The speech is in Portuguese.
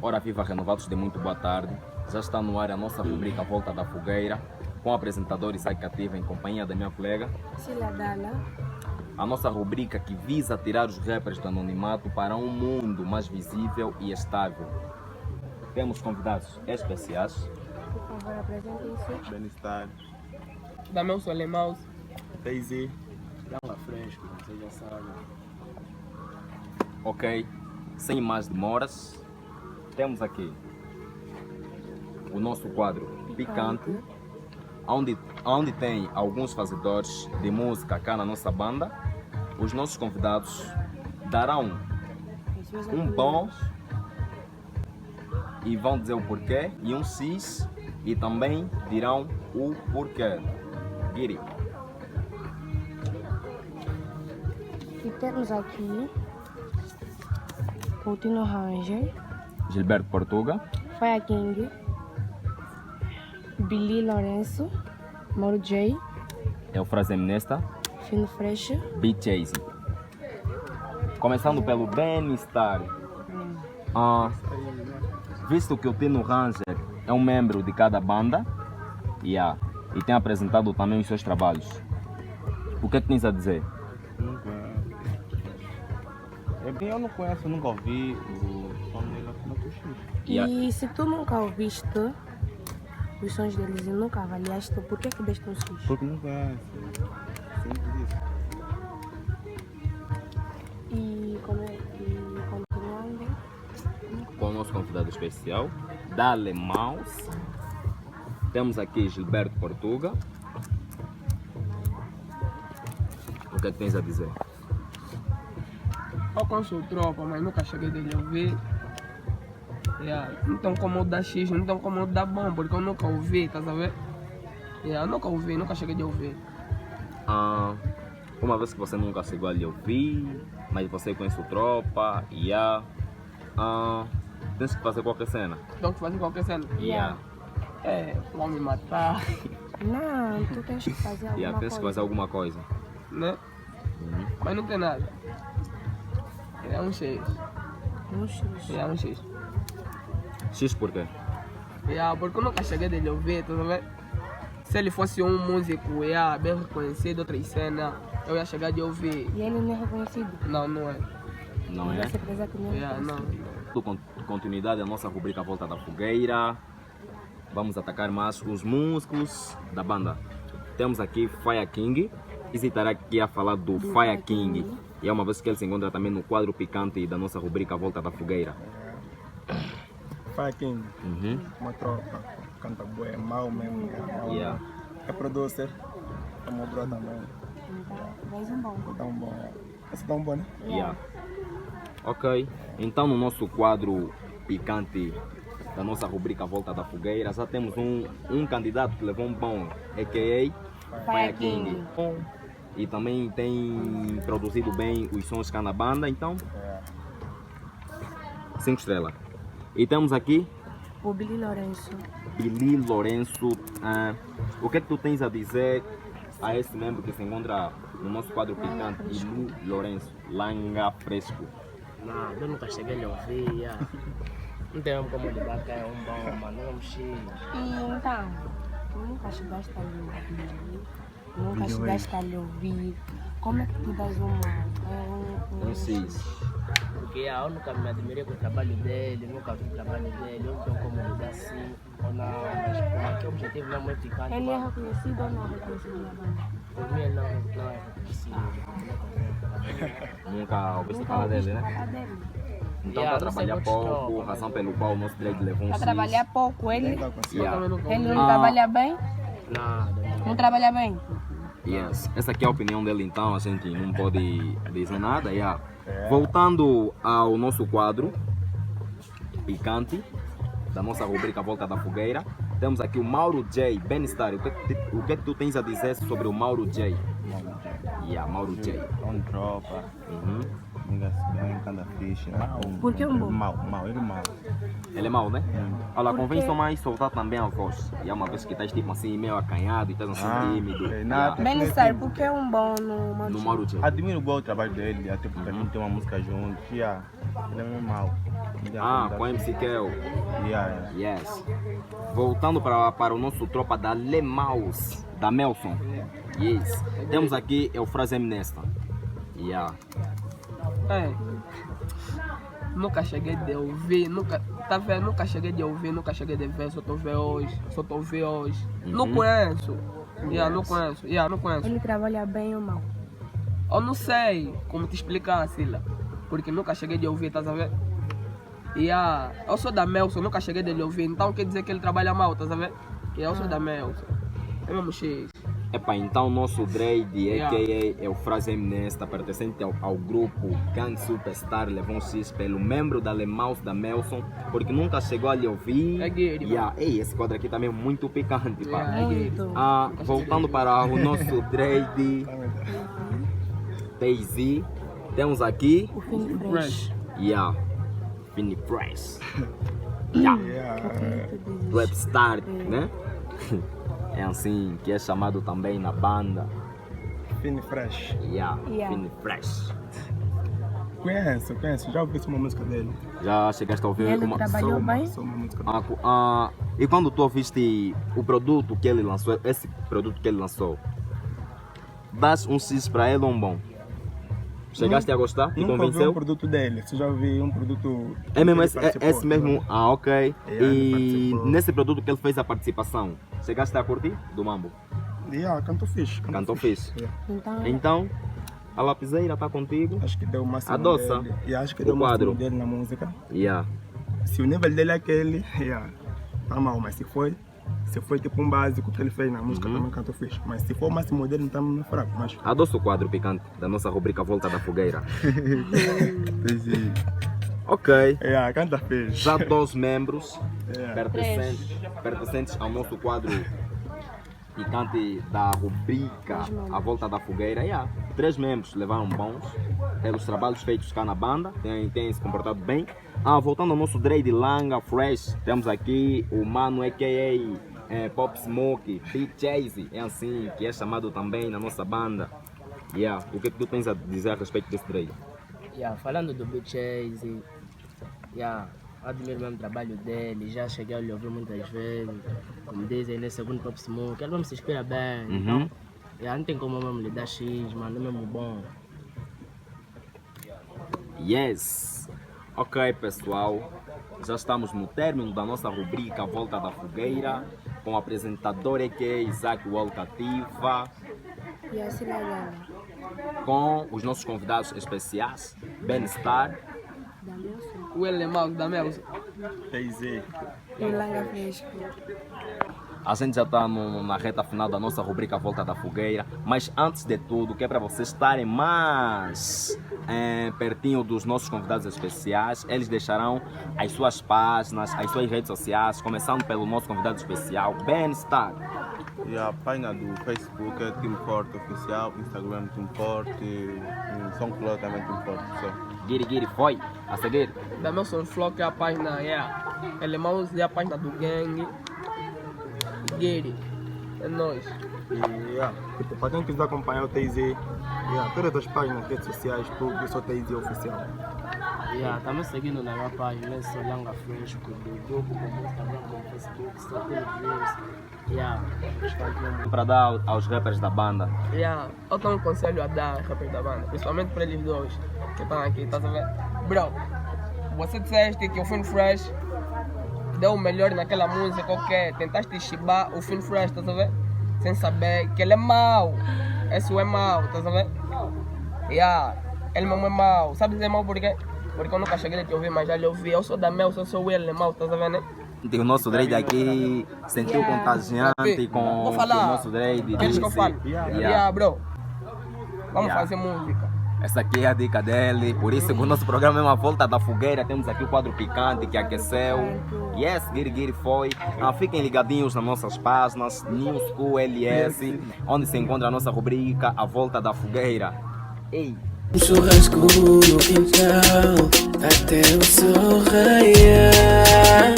Ora viva renovados de muito boa tarde. Já está no ar a nossa rubrica Volta da Fogueira, com o apresentador Isaac Cativa em companhia da minha colega Sila Dala. A nossa rubrica que visa tirar os rappers do anonimato para um mundo mais visível e estável. Temos convidados especiais. Por favor, apresentem-se. Bem-estar. Dá-me um Solemouse. Daisy. Lava fresco, vocês já sabem. Ok, sem mais demoras, temos aqui o nosso quadro Picante, onde tem alguns fazedores de música cá na nossa banda. Os nossos convidados darão um bom e vão dizer o porquê, e um cis, e também dirão o porquê. Guiri. E temos aqui Coutinho Ranger, Gilberto Portuga, Fire King, Billy Lourenço, Mauro J, Eufrasem Nesta, Fino Fresh. Beat Chase. Começando pelo Bem-Estar. Visto que o Tino Ranger é um membro de cada banda e tem apresentado também os seus trabalhos, o que é que tens a dizer? Eu não conheço, nunca ouvi o som dele aqui no Tuxi. E se tu nunca ouviste os sons deles e nunca avaliaste, por que deste um X? Porque não conheço. Simples isso. E continuando, Com o nosso convidado especial, Dale Mouse. Temos aqui Gilberto Portuga. O que é que tens a dizer? Eu conheço tropa, mas nunca cheguei dele a ouvir. Não tão como o da X, não tão como o da Bom, porque eu nunca ouvi, estás a ver? Eu nunca ouvi, nunca cheguei de ouvir. Uma vez que você nunca chegou ali a ouvir, mas você conhece o Tropa, tens que fazer qualquer cena. Então que fazer qualquer cena. Vão me matar, não, tu tens que fazer alguma Tens que fazer coisa. alguma coisa. né? Mas não tem nada. É um X. Um X. É um X. X por quê? Porque eu nunca cheguei dele a ouvir, tá vendo? Se ele fosse um músico bem reconhecido, outra cena, eu ia chegar de ouvir. E ele não é reconhecido. Não, não é. Não é? Tem certeza que não é Não. reconhecido. Com continuidade da nossa rubrica Volta da Fogueira, vamos atacar mais os músculos da banda. Temos aqui Fire King. Estará aqui a falar do Fire King. E é uma vez que ele se encontra também no quadro Picante da nossa rubrica Volta da Fogueira. Fire King, Uhum. uma tropa. Canta bué, mal mesmo. Yeah. É producer. É meu bro também. Mais um bom. Tão bom. Esse tão bom, né? Yeah. Ok, então no nosso quadro Picante da nossa rubrica Volta da Fogueira, já temos um candidato que levou um bom, a.k.a. Fire King. E também tem produzido bem os sons cá na banda, então 5 estrelas. E temos aqui O Billy Lourenço. Billy Lourenço. O que é que tu tens a dizer a esse membro que se encontra no nosso quadro Picante, Billy Lourenço, Langa Fresco? Não, eu nunca cheguei a ouvir. Não tem como lidar que é um bom, mano, é um X. E então, tu nunca chegaste a lhe ouvir. Nunca chegaste a lhe ouvir. Como é que tu dás Um cis. Porque eu nunca me admirei com o trabalho dele, nunca vi o trabalho dele, eu não tenho como lidar assim ou não, mas como aqui o objetivo não é muito picante. Ele é reconhecido ou não é reconhecido na banda? Por mim ele não é reconhecido. Nunca ouviste Nunca falar dele, ouviste né? falar dele. Então Yeah, para não sei trabalhar muitos pouco, tropas, razão pelo qual o nosso Drake levou um Para cis. trabalhar pouco, ele Nunca consigo. Yeah. Também nunca ele ouvi. não trabalha bem? Nada. Não trabalha bem? Yes. Essa aqui é a opinião dele, então a gente não pode dizer nada. Yeah. Voltando ao nosso quadro Picante, da nossa rubrica Volta da Fogueira, temos aqui o Mauro J. Bem-estar. O que é que tu tens a dizer sobre o Mauro J? Yeah, Mauro J. Um tropa. Uhum. Nigga, bem, cada ficha. Por que um bom? Mau, ele mau. Ele é mau, né? Olha, Por convém quê? só mais soltar também a voz. E é uma vez que estás tipo assim, meio acanhado e estás assim tímido. ok. Yeah. Bem necessário, porque é um bom no No Marujo. Marujo. Admiro bem o trabalho dele, até porque a gente tem uma música junto. Yeah. Ele é mesmo mau. Ah, com a MC Kel. Yeah. Yes. Voltando para o nosso tropa da Lemaus, da Melson. Yes. Temos aqui é o Frase Nesta. Yeah. É. Nunca cheguei de ouvir, nunca, tá vendo? Nunca cheguei de ouvir, nunca cheguei de ver, só tô vendo hoje. Não conheço. Yeah, não conheço. Yeah, não conheço. Ele trabalha bem ou mal? Eu não sei como te explicar, Sila. Porque nunca cheguei de ouvir, tá a ver? Yeah. Eu sou da Melson, nunca cheguei de lhe ouvir. Então quer dizer que ele trabalha mal, tá a ver? Yeah, eu sou da Melson. É mesmo X. Epa, então nosso Drade, Yeah. a.k.a. é o Frase Nesta, pertencente ao grupo Gang Superstar, levou um X pelo membro da Lemaus da Melson, porque nunca chegou a lhe ouvir. É gay, Yeah. Ei, esse quadro aqui também é muito picante, pá. Yeah, é gay. Muito. Ah, voltando para o nosso Drade, Daisy, temos aqui, O fim de fresh. yeah, Fini Fresh, Acredito disso. do Upstart, né? É assim que é chamado também na banda, Fini Fresh. yeah, Yeah. Fini Fresh. Conheço. Já ouvi uma música dele. Já chegaste a ouvir Ele uma... trabalhou bem? Só uma música dele. E quando tu ouviste o produto que ele lançou, esse produto que ele lançou, das um X para ele ou um bom? Chegaste a gostar? Te Nunca ouvi convenceu? um produto dele. Só já ouvi um produto. É mesmo que esse, ele participou, esse mesmo? Ah, ok. Yeah, ele E participou. nesse produto que ele fez a participação, chegaste a curtir? Do Mambo? Yeah, cantou fixe. Cantou fixe. Yeah. Então, Então, a lapiseira está contigo? Acho que deu o máximo Adoça dele. E acho que o deu o máximo quadro. dele na música. Yeah. Se o nível dele é aquele, yeah, tá mal. Mas se foi tipo um básico que ele fez na música, também cantou fixe. Mas se for o máximo dele, então não é fraco. Mas Adoça o quadro picante da nossa rubrica Volta da Fogueira. Ok. yeah, canta fixe. Já 2 membros Yeah. pertencentes ao nosso quadro picante da rubrica A Volta da Fogueira. Yeah. 3 membros levaram bons pelos trabalhos feitos cá na banda, têm se comportado bem. Voltando ao nosso Drade Langa Fresh, temos aqui o mano a.k.a. Pop Smoke, Big Chase, é assim que é chamado também na nossa banda. Yeah. O que tu tens a dizer a respeito desse Drade? Yeah, falando do Big Chase, yeah, admiro mesmo o trabalho dele, já cheguei a lhe ouvir muitas vezes, como dizem, né, segundo Pop Smoke, ele mesmo se inspira bem, então, yeah, não tem como mesmo lhe dar X, mano, é mesmo bom. Yes! Ok, pessoal, já estamos no término da nossa rubrica Volta da Fogueira, com o apresentador que é Isaac Walcativa, e assim na Gana, com os nossos convidados especiais, Ben Star, da Melson, O ele é mau da Melson. Daisy. e o Langa Fresco. A gente já está na reta final da nossa rubrica Volta da Fogueira, mas antes de tudo, que é para vocês estarem mais pertinho dos nossos convidados especiais, eles deixarão as suas páginas, as suas redes sociais, começando pelo nosso convidado especial, Ben Star. E a página do Facebook é Team Forte Oficial, Instagram Team Forte, SoundCloud também Team Forte. Só. Giri foi a seguir. Da Melson Flow, que é a página, ele é mau, é a página do Gang. Gary, é nóis. E tipo, para quem quiser acompanhar o Daisy, todas as páginas, redes sociais, tudo, eu sou Daisy Oficial. Yeah, estamos seguindo na minha página, eu sou Langa Fresco, do grupo, como Instagram, como Facebook, só tem views. Yeah, Para dar aos rappers da banda. Yeah, eu tenho um conselho a dar a rappers da banda, principalmente para eles dois que estão aqui, tá sabendo? Bro, você disseste que o Finn Fresh deu o melhor naquela música, ok? Tentaste chibar o Finn Fresh, tá sabendo? Sem saber que ele é mau. Esse é mau, tá sabendo? Yeah, ele mesmo é mau. Sabe dizer mau por quê? Porque eu nunca cheguei a te ouvir, mas já lhe ouvi. Eu sou da Mel, eu sou ele, é mau, tá sabendo? Né? O nosso Drade aqui sentiu contagiante com Vou o falar. nosso Drade. Queres que eu fale? Yeah, bro. Vamos Yeah. fazer música. Essa aqui é a dica dele, por isso o nosso programa é uma volta da fogueira. Temos aqui o quadro picante que aqueceu. Yes, Giri foi. Fiquem ligadinhos nas nossas páginas, New School LS, onde se encontra a nossa rubrica A Volta da Fogueira. Ei, Um churrasco no quintal até o sol raiar.